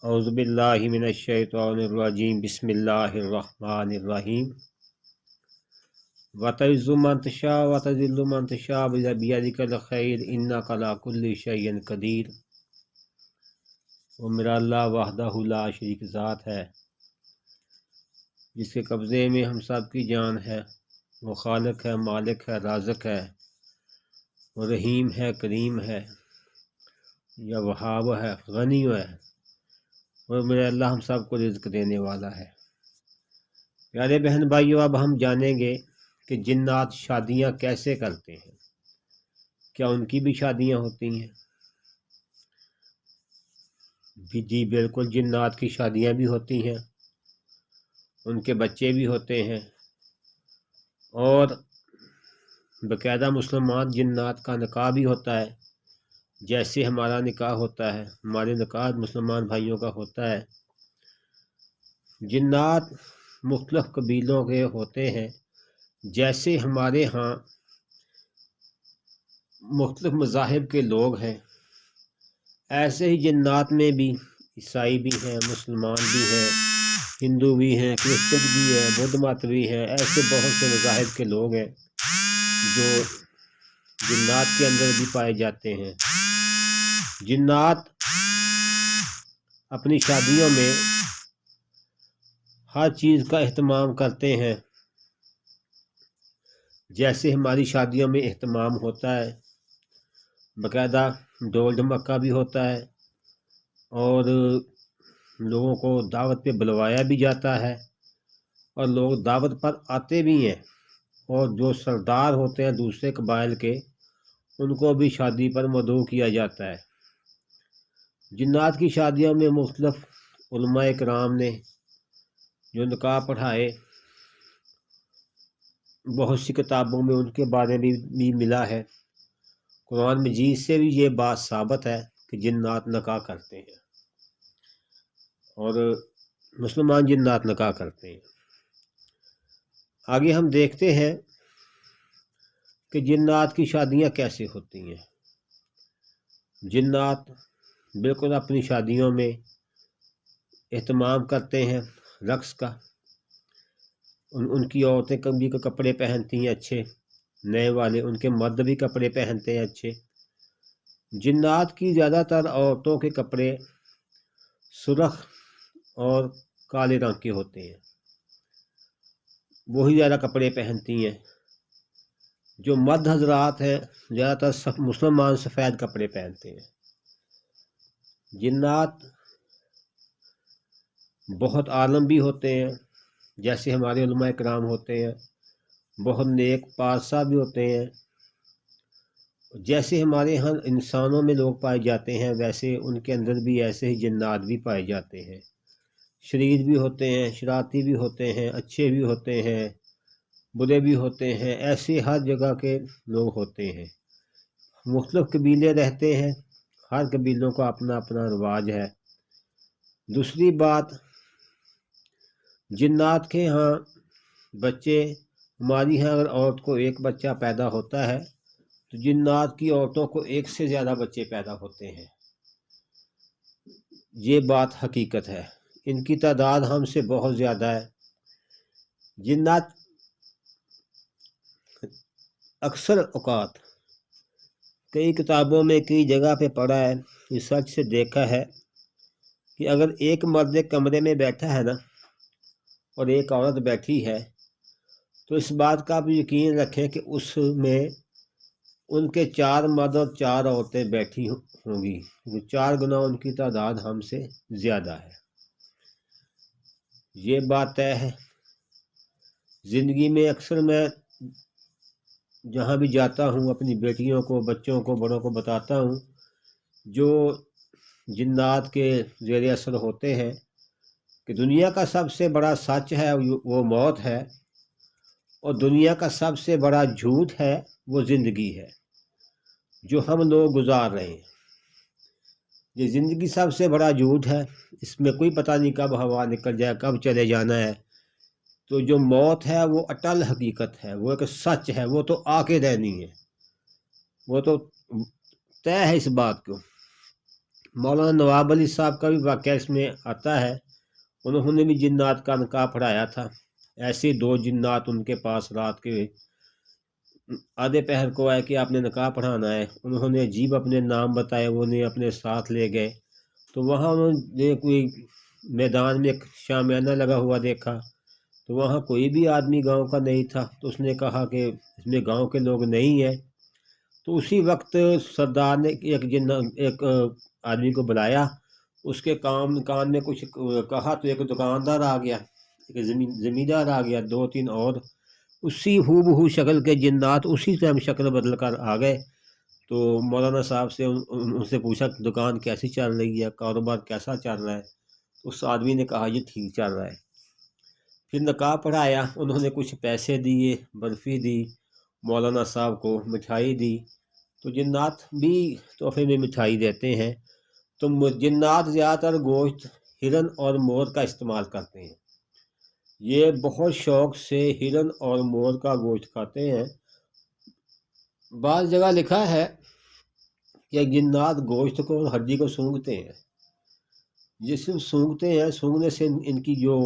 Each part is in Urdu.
اعوذ باللہ من الشیطان الرجیم بسم اللہ الرحمن الرحیم وَتَعِزُّ مَن تَشَاءُ وَتُذِلُّ مَن تَشَاءُ بِیَدِکَ الْخَیرُ اِنَّکَ عَلیٰ کُلِّ شَیْءٍ قدیر۔ وہ میرا اللہ وحدہ لا شریک ذات ہے جس کے قبضے میں ہم سب کی جان ہے۔ وہ خالق ہے، مالک ہے، رازق ہے، وہ رحیم ہے، کریم ہے، یا وہاب ہے، غنی ہے۔ اور میرے اللہ ہم سب کو رزق دینے والا ہے۔ پیارے بہن بھائیو، اب ہم جانیں گے کہ جنات شادیاں کیسے کرتے ہیں۔ کیا ان کی بھی شادیاں ہوتی ہیں؟ جی بالکل، جنات کی شادیاں بھی ہوتی ہیں، ان کے بچے بھی ہوتے ہیں، اور باقاعدہ مسلمان جنات کا نکاح بھی ہوتا ہے، جیسے ہمارا نکاح ہوتا ہے، ہمارے نکاح مسلمان بھائیوں کا ہوتا ہے۔ جنات مختلف قبیلوں کے ہوتے ہیں، جیسے ہمارے ہاں مختلف مذاہب کے لوگ ہیں، ایسے ہی جنات میں بھی عیسائی بھی ہیں، مسلمان بھی ہیں، ہندو بھی ہیں، کرسچن بھی ہیں، بدھ مت بھی ہیں۔ ایسے بہت سے مذاہب کے لوگ ہیں جو جنات کے اندر بھی پائے جاتے ہیں۔ جنات اپنی شادیوں میں ہر چیز کا اہتمام کرتے ہیں، جیسے ہماری شادیوں میں اہتمام ہوتا ہے، باقاعدہ ڈول ڈھمکا بھی ہوتا ہے، اور لوگوں کو دعوت پہ بلوایا بھی جاتا ہے، اور لوگ دعوت پر آتے بھی ہیں، اور جو سردار ہوتے ہیں دوسرے قبائل کے، ان کو بھی شادی پر مدعو کیا جاتا ہے۔ جنات کی شادیوں میں مختلف علماء کرام نے جو نکاح پڑھائے، بہت سی کتابوں میں ان کے بارے میں بھی ملا ہے۔ قرآن مجید سے بھی یہ بات ثابت ہے کہ جنات نکاح کرتے ہیں، اور مسلمان جنات نکاح کرتے ہیں۔ آگے ہم دیکھتے ہیں کہ جنات کی شادیاں کیسے ہوتی ہیں۔ جنات بالکل اپنی شادیوں میں اہتمام کرتے ہیں رقص کا۔ ان کی عورتیں کبھی کپڑے پہنتی ہیں اچھے نئے والے، ان کے مرد بھی کپڑے پہنتے ہیں اچھے۔ جنات کی زیادہ تر عورتوں کے کپڑے سرخ اور کالے رنگ کے ہوتے ہیں، وہی زیادہ کپڑے پہنتی ہیں۔ جو مرد حضرات ہیں زیادہ تر مسلمان سفید کپڑے پہنتے ہیں۔ جنات بہت عالم بھی ہوتے ہیں، جیسے ہمارے علماء کرام ہوتے ہیں، بہت نیک پارسا بھی ہوتے ہیں۔ جیسے ہمارے ہاں انسانوں میں لوگ پائے جاتے ہیں، ویسے ان کے اندر بھی ایسے ہی جنات بھی پائے جاتے ہیں۔ شریر بھی ہوتے ہیں، شرارتی بھی ہوتے ہیں، اچھے بھی ہوتے ہیں، برے بھی ہوتے ہیں۔ ایسے ہر جگہ کے لوگ ہوتے ہیں۔ مختلف قبیلے رہتے ہیں، ہر قبیلوں کا اپنا اپنا رواج ہے۔ دوسری بات، جنات کے ہاں بچے، ہماری ہاں اگر عورت کو ایک بچہ پیدا ہوتا ہے تو جنات کی عورتوں کو ایک سے زیادہ بچے پیدا ہوتے ہیں۔ یہ بات حقیقت ہے، ان کی تعداد ہم سے بہت زیادہ ہے۔ جنات اکثر اوقات کئی کتابوں میں کئی جگہ پہ پڑھا ہے، ریسرچ سے دیکھا ہے کہ اگر ایک مرد ایک کمرے میں بیٹھا ہے نا، اور ایک عورت بیٹھی ہے، تو اس بات کا بھی یقین رکھیں کہ اس میں ان کے 4 مرد اور 4 عورتیں بیٹھی ہوں گی، 4 گنا ان کی تعداد ہم سے زیادہ ہے۔ یہ بات طے ہے۔ زندگی میں اکثر میں جہاں بھی جاتا ہوں اپنی بیٹیوں کو، بچوں کو، بڑوں کو بتاتا ہوں، جو جنات کے زیر اثر ہوتے ہیں، کہ دنیا کا سب سے بڑا سچ ہے وہ موت ہے، اور دنیا کا سب سے بڑا جھوٹ ہے وہ زندگی ہے جو ہم لوگ گزار رہے ہیں۔ یہ زندگی سب سے بڑا جھوٹ ہے، اس میں کوئی پتہ نہیں کب ہوا نکل جائے، کب چلے جانا ہے۔ تو جو موت ہے وہ اٹل حقیقت ہے، وہ ایک سچ ہے، وہ تو آ کے رہنی ہے، وہ تو طے ہے اس بات کو۔ مولانا نواب علی صاحب کا بھی واقعہ اس میں آتا ہے، انہوں نے بھی جنات کا نکاح پڑھایا تھا۔ ایسے 2 جنات ان کے پاس رات کے آدھے پہر کو آئے کہ آپ نے نکاح پڑھانا ہے، انہوں نے عجیب اپنے نام بتائے، وہ انہیں اپنے ساتھ لے گئے، تو وہاں انہوں نے کوئی میدان میں ایک شامیانہ لگا ہوا دیکھا، تو وہاں کوئی بھی آدمی گاؤں کا نہیں تھا، تو اس نے کہا کہ اس میں گاؤں کے لوگ نہیں ہیں، تو اسی وقت سردار نے ایک آدمی کو بلایا، اس کے کان میں کچھ کہا، تو ایک دکاندار آ گیا، ایک زمیندار آ گیا، 2-3 اور اسی ہو بہو شکل کے جنات اسی ٹائم شکل بدل کر آ گئے۔ تو مولانا صاحب سے ان سے پوچھا کہ دکان کیسی چل رہی ہے، کاروبار کیسا چل رہا ہے؟ اس آدمی نے کہا یہ ٹھیک چل رہا ہے۔ پھر نکاح پڑھایا، انہوں نے کچھ پیسے دیے، برفی دی، مولانا صاحب کو مٹھائی دی، تو جنات بھی تحفے میں مٹھائی دیتے ہیں، تو جنات زیادہ تر گوشت ہرن اور مور کا استعمال کرتے ہیں، یہ بہت شوق سے ہرن اور مور کا گوشت کھاتے ہیں۔ بعض جگہ لکھا ہے کہ جنات گوشت کو اور ہڈی کو سونگھتے ہیں، جسم سونگھتے ہیں، سونگھنے سے ان کی جو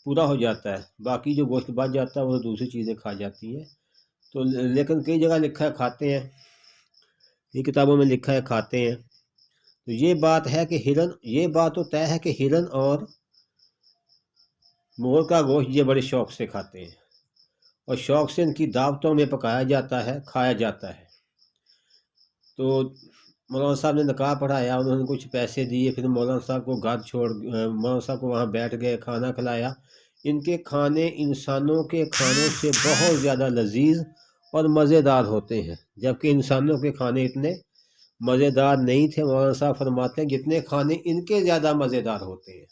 پورا ہو جاتا ہے، باقی جو گوشت بچ جاتا ہے وہ دوسری چیزیں کھا جاتی ہیں، تو لیکن کئی جگہ لکھا ہے کھاتے ہیں، یہ کتابوں میں لکھا ہے کھاتے ہیں۔ تو یہ بات ہے کہ یہ بات تو طے ہے کہ ہرن اور مور کا گوشت یہ بڑے شوق سے کھاتے ہیں، اور شوق سے ان کی دعوتوں میں پکایا جاتا ہے، کھایا جاتا ہے۔ تو مولانا صاحب نے نکاح پڑھایا، انہوں نے کچھ پیسے دیے، پھر مولانا صاحب کو مولانا صاحب کو وہاں بیٹھ گئے، کھانا کھلایا۔ ان کے کھانے انسانوں کے کھانوں سے بہت زیادہ لذیذ اور مزیدار ہوتے ہیں، جبکہ انسانوں کے کھانے اتنے مزیدار نہیں تھے۔ مولانا صاحب فرماتے ہیں جتنے کھانے ان کے زیادہ مزیدار ہوتے ہیں۔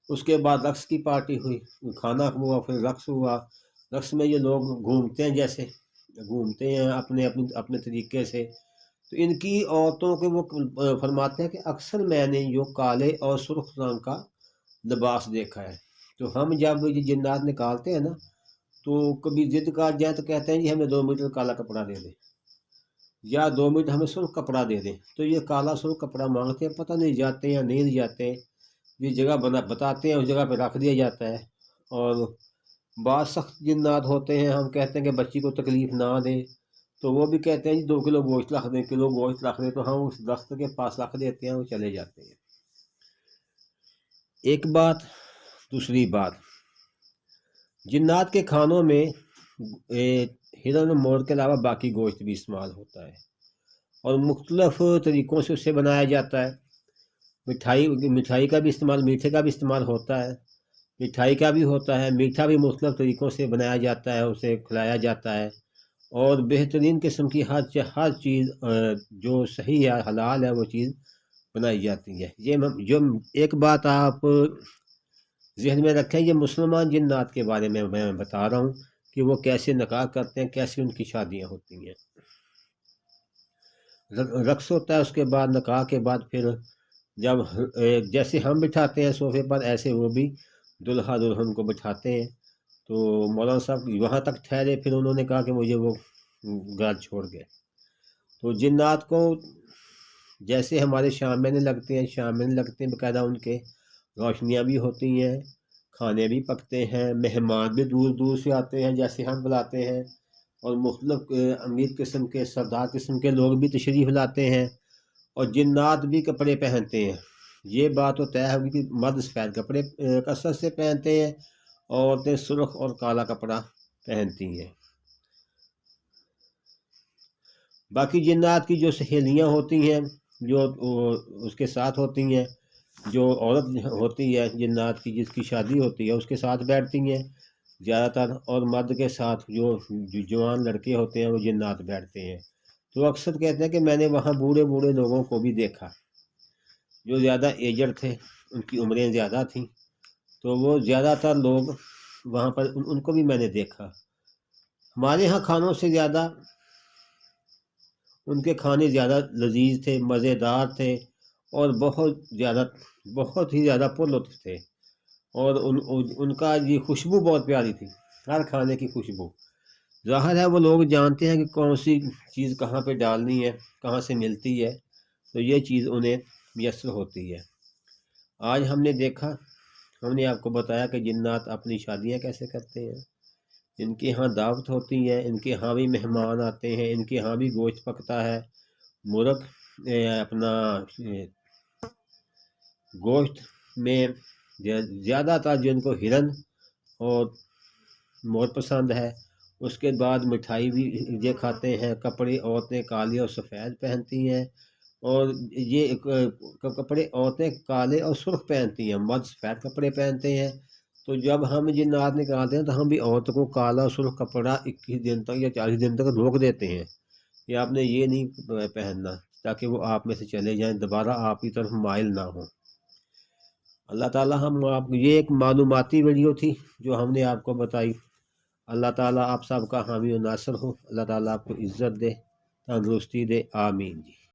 اس کے بعد رقص کی پارٹی ہوئی، کھانا ہوا، پھر رقص ہوا۔ رقص میں یہ لوگ گھومتے ہیں، جیسے گھومتے ہیں اپنے طریقے سے، تو ان کی عورتوں کے وہ فرماتے ہیں کہ اکثر میں نے جو کالے اور سرخ رنگ کا لباس دیکھا ہے، تو ہم جب یہ جنات نکالتے ہیں نا، تو کبھی ضد کر جائیں تو کہتے ہیں جی ہمیں 2 میٹر کالا کپڑا دے دیں، یا 2 میٹر ہمیں سرخ کپڑا دے دیں، تو یہ کالا سرخ کپڑا مانگتے ہیں، پتہ نہیں جاتے یا نہیں جاتے، یہ جگہ بتاتے ہیں، اس جگہ پہ رکھ دیا جاتا ہے۔ اور بعض سخت جنات ہوتے ہیں، ہم کہتے ہیں کہ بچی کو تکلیف نہ دیں، تو وہ بھی کہتے ہیں جی 2 کلو گوشت رکھ دیں، کلو گوشت رکھ دیں، تو ہم اس درخت کے پاس رکھ دیتے ہیں، وہ چلے جاتے ہیں۔ ایک بات، دوسری بات، جنات کے کھانوں میں ہرن اور مور کے علاوہ باقی گوشت بھی استعمال ہوتا ہے، اور مختلف طریقوں سے اسے بنایا جاتا ہے۔ مٹھائی کا بھی استعمال، میٹھے کا بھی استعمال ہوتا ہے، مٹھائی کا بھی ہوتا ہے، میٹھا بھی مختلف طریقوں سے بنایا جاتا ہے، اسے کھلایا جاتا ہے، اور بہترین قسم کی ہر چیز جو صحیح ہے، حلال ہے، وہ چیز بنائی جاتی ہے۔ یہ جو ایک بات آپ ذہن میں رکھیں، یہ مسلمان جنات کے بارے میں میں بتا رہا ہوں کہ وہ کیسے نکاح کرتے ہیں، کیسے ان کی شادیاں ہوتی ہیں۔ رقص ہوتا ہے، اس کے بعد نکاح کے بعد پھر جب جیسے ہم بٹھاتے ہیں صوفے پر، ایسے وہ بھی دلہا دلہن کو بٹھاتے ہیں۔ تو مولانا صاحب وہاں تک ٹھہرے، پھر انہوں نے کہا کہ مجھے وہ گھر چھوڑ گئے۔ تو جنات کو جیسے ہمارے شام میں لگتے ہیں باقاعدہ، ان کے روشنیاں بھی ہوتی ہیں، کھانے بھی پکتے ہیں، مہمان بھی دور دور سے آتے ہیں جیسے ہم بلاتے ہیں، اور مختلف امیر قسم کے، سردار قسم کے لوگ بھی تشریف لاتے ہیں، اور جنات بھی کپڑے پہنتے ہیں۔ یہ بات تو طے ہوگی کہ مرد سفید کپڑے کثرت سے پہنتے ہیں، عورتیں سرخ اور کالا کپڑا پہنتی ہیں۔ باقی جنات کی جو سہیلیاں ہوتی ہیں، جو اس کے ساتھ ہوتی ہیں، جو عورت ہوتی ہے جنات کی، جس کی شادی ہوتی ہے، اس کے ساتھ بیٹھتی ہیں زیادہ تر، اور مرد کے ساتھ جو جوان لڑکے ہوتے ہیں وہ جنات بیٹھتے ہیں۔ تو اکثر کہتے ہیں کہ میں نے وہاں بوڑھے بوڑھے لوگوں کو بھی دیکھا، جو زیادہ ایجڈ تھے، ان کی عمریں زیادہ تھیں، تو وہ زیادہ تر لوگ وہاں پر ان کو بھی میں نے دیکھا۔ ہمارے ہاں کھانوں سے زیادہ ان کے کھانے زیادہ لذیذ تھے، مزیدار تھے، اور بہت ہی زیادہ پر لطف تھے، اور ان کا یہ خوشبو بہت پیاری تھی، ہر کھانے کی خوشبو۔ ظاہر ہے وہ لوگ جانتے ہیں کہ کون سی چیز کہاں پہ ڈالنی ہے، کہاں سے ملتی ہے، تو یہ چیز انہیں میسر ہوتی ہے۔ آج ہم نے دیکھا، ہم نے آپ کو بتایا کہ جنات اپنی شادیاں کیسے کرتے ہیں۔ ان کے ہاں دعوت ہوتی ہے، ان کے ہاں بھی مہمان آتے ہیں، ان کے ہاں بھی گوشت پکتا ہے، مرغ اپنا گوشت میں زیادہ تر جن کو ہرن اور مور پسند ہے۔ اس کے بعد مٹھائی بھی یہ کھاتے ہیں، کپڑے عورتیں کالے اور سفید پہنتی ہیں، اور یہ کپڑے عورتیں کالے اور سرخ پہنتی ہیں، مرد سفید کپڑے پہنتے ہیں۔ تو جب ہم جنات نکالتے ہیں تو ہم بھی عورت کو کالا اور سرخ کپڑا 21 دن تک یا 40 دن تک روک دیتے ہیں کہ آپ نے یہ نہیں پہننا، تاکہ وہ آپ میں سے چلے جائیں، دوبارہ آپ کی طرف مائل نہ ہوں۔ اللہ تعالیٰ یہ ایک معلوماتی ویڈیو تھی جو ہم نے آپ کو بتائی۔ اللہ تعالیٰ آپ سب کا حامی و ناصر ہو، اللہ تعالیٰ آپ کو عزت دے، تندرستی دے، آمین جی۔